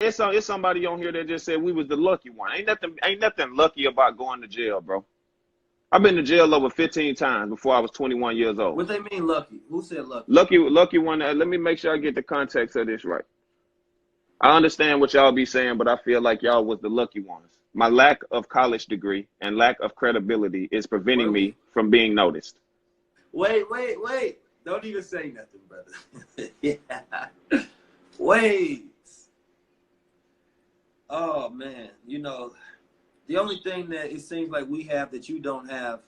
it's somebody on here that just said we was the lucky one. Ain't nothing lucky about going to jail, bro. I've been to jail over 15 times before I was 21 years old. What they mean lucky? Who said lucky? Lucky one. Let me make sure I get the context of this right. I understand what y'all be saying, but I feel like y'all was the lucky ones. My lack of college degree and lack of credibility is preventing me from being noticed. Wait. Don't even say nothing, brother. Yeah. Wait. Oh, man. You know, the only thing that it seems like we have that you don't have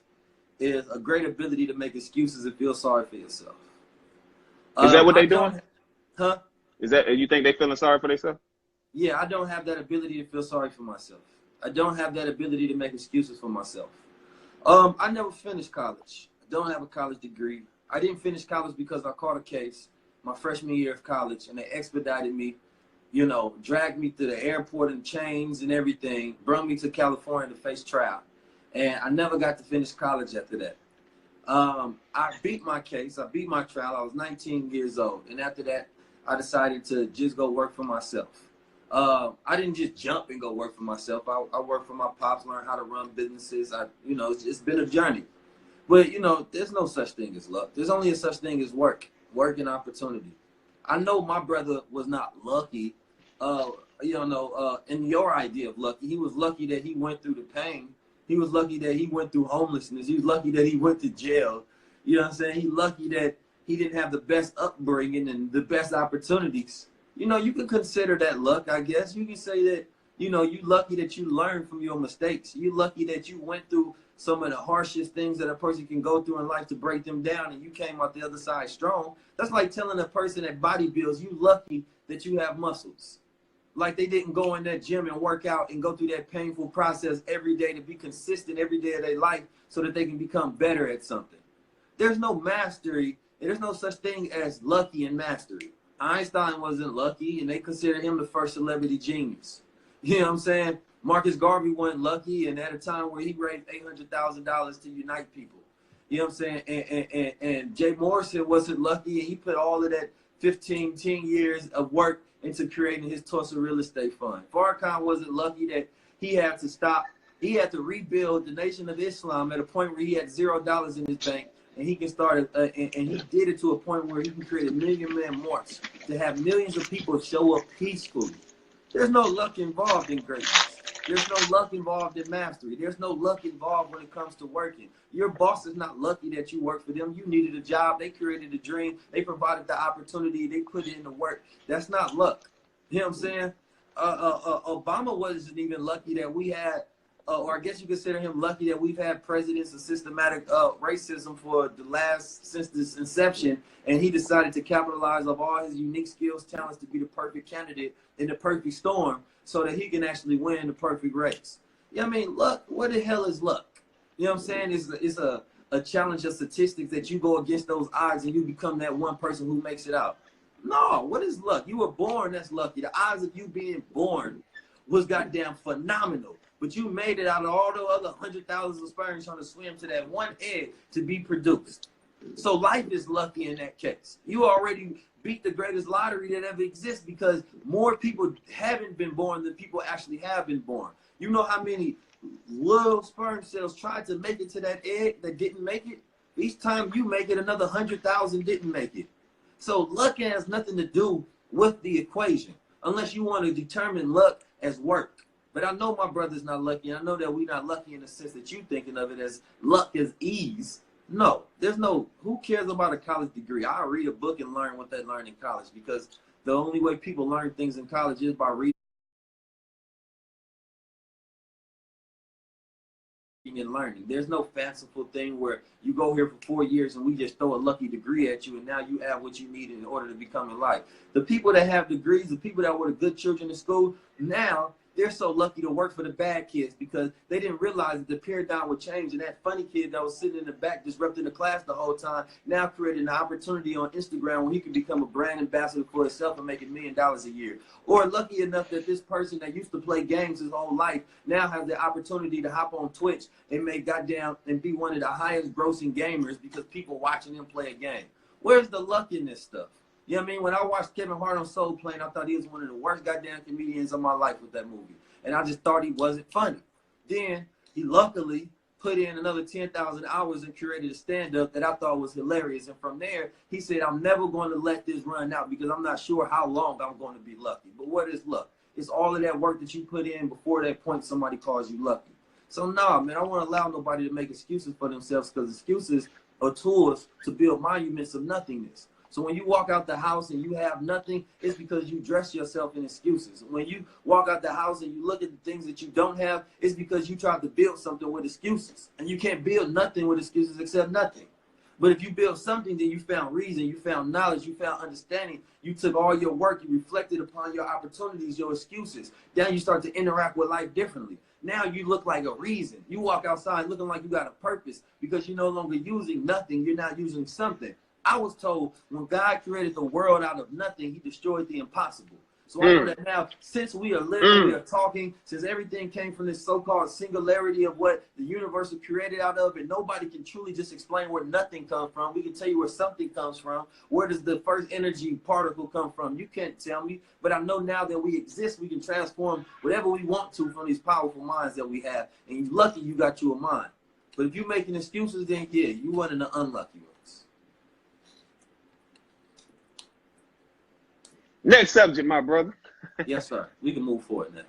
is a great ability to make excuses and feel sorry for yourself. Is that what they doing? Huh? Is that, you think they feeling sorry for themselves? Yeah, I don't have that ability to feel sorry for myself. I don't have that ability to make excuses for myself. I never finished college. I don't have a college degree. I didn't finish college because I caught a case my freshman year of college, and they expedited me, you know, dragged me to the airport in chains and everything, brought me to California to face trial. And I never got to finish college after that. I beat my case. I beat my trial. I was 19 years old. And after that, I decided to just go work for myself. I didn't just jump and go work for myself. I worked for my pops, learned how to run businesses. It's been a journey. But, you know, there's no such thing as luck. There's only a such thing as work and opportunity. I know my brother was not lucky, in your idea of lucky. He was lucky that he went through the pain. He was lucky that he went through homelessness. He was lucky that he went to jail. You know what I'm saying? He lucky that he didn't have the best upbringing and the best opportunities. You know, you can consider that luck, I guess. You can say that, you know, you lucky that you learned from your mistakes. You lucky that you went through some of the harshest things that a person can go through in life to break them down, and you came out the other side strong. That's like telling a person that bodybuilds, you lucky that you have muscles. Like they didn't go in that gym and work out and go through that painful process every day to be consistent every day of their life so that they can become better at something. There's no mastery. There's no such thing as lucky and mastery. Einstein wasn't lucky, and they consider him the first celebrity genius. You know what I'm saying? Marcus Garvey wasn't lucky, and at a time where he raised $800,000 to unite people. You know what I'm saying? And Jay Morrison wasn't lucky, and he put all of that 10 years of work into creating his Tulsa real estate fund. Farrakhan wasn't lucky that he had to stop. He had to rebuild the Nation of Islam at a point where he had $0 in his bank, and he can start, and he did it to a point where he can create a million-man march to have millions of people show up peacefully. There's no luck involved in greatness. There's no luck involved in mastery. There's no luck involved when it comes to working. Your boss is not lucky that you work for them. You needed a job. They created a dream. They provided the opportunity. They put it into work. That's not luck. You know what I'm saying? Obama wasn't even lucky that we had, or I guess you consider him lucky that we've had presidents of systematic racism since this inception, and he decided to capitalize on all his unique skills, talents to be the perfect candidate in the perfect storm so that he can actually win the perfect race. You know what I mean? Luck, what the hell is luck? You know what I'm saying? It's a challenge of statistics that you go against those odds and you become that one person who makes it out. No, what is luck? You were born, that's lucky. The odds of you being born was goddamn phenomenal. But you made it out of all the other 100,000 of sperms trying to swim to that one egg to be produced. So life is lucky in that case. You already beat the greatest lottery that ever exists because more people haven't been born than people actually have been born. You know how many little sperm cells tried to make it to that egg that didn't make it? Each time you make it, another 100,000 didn't make it. So luck has nothing to do with the equation unless you want to determine luck as work. But I know my brother's not lucky. I know that we're not lucky in the sense that you're thinking of it as luck as ease. No, there's no, who cares about a college degree? I'll read a book and learn what they learn in college because the only way people learn things in college is by reading and learning. There's no fanciful thing where you go here for 4 years and we just throw a lucky degree at you and now you have what you need in order to become in life. The people that have degrees, the people that were the good children in school, now they're so lucky to work for the bad kids because they didn't realize that the paradigm would change, and that funny kid that was sitting in the back disrupting the class the whole time now created an opportunity on Instagram where he could become a brand ambassador for himself and make $1 million a year. Or lucky enough that this person that used to play games his whole life now has the opportunity to hop on Twitch and make goddamn and be one of the highest grossing gamers because people watching him play a game. Where's the luck in this stuff? You know what I mean? When I watched Kevin Hart on Soul Plane, I thought he was one of the worst goddamn comedians of my life with that movie. And I just thought he wasn't funny. Then he luckily put in another 10,000 hours and curated a stand-up that I thought was hilarious. And from there, he said, I'm never going to let this run out because I'm not sure how long I'm going to be lucky. But what is luck? It's all of that work that you put in before that point somebody calls you lucky. So, nah, man, I won't allow nobody to make excuses for themselves because excuses are tools to build monuments of nothingness. So when you walk out the house and you have nothing, it's because you dress yourself in excuses. When you walk out the house and you look at the things that you don't have, it's because you tried to build something with excuses. And you can't build nothing with excuses except nothing. But if you build something, then you found reason, you found knowledge, you found understanding. You took all your work, you reflected upon your opportunities, your excuses. Then you start to interact with life differently. Now you look like a reason. You walk outside looking like you got a purpose because you're no longer using nothing, you're not using something. I was told when God created the world out of nothing, he destroyed the impossible. So I know that now, since we are living, we are talking, since everything came from this so-called singularity of what the universe was created out of, and nobody can truly just explain where nothing comes from. We can tell you where something comes from. Where does the first energy particle come from? You can't tell me, but I know now that we exist, we can transform whatever we want to from these powerful minds that we have. And you're lucky you got you a mind. But if you're making excuses, then yeah, you one of the unlucky ones. Next subject, my brother. Yes, sir. We can move forward now.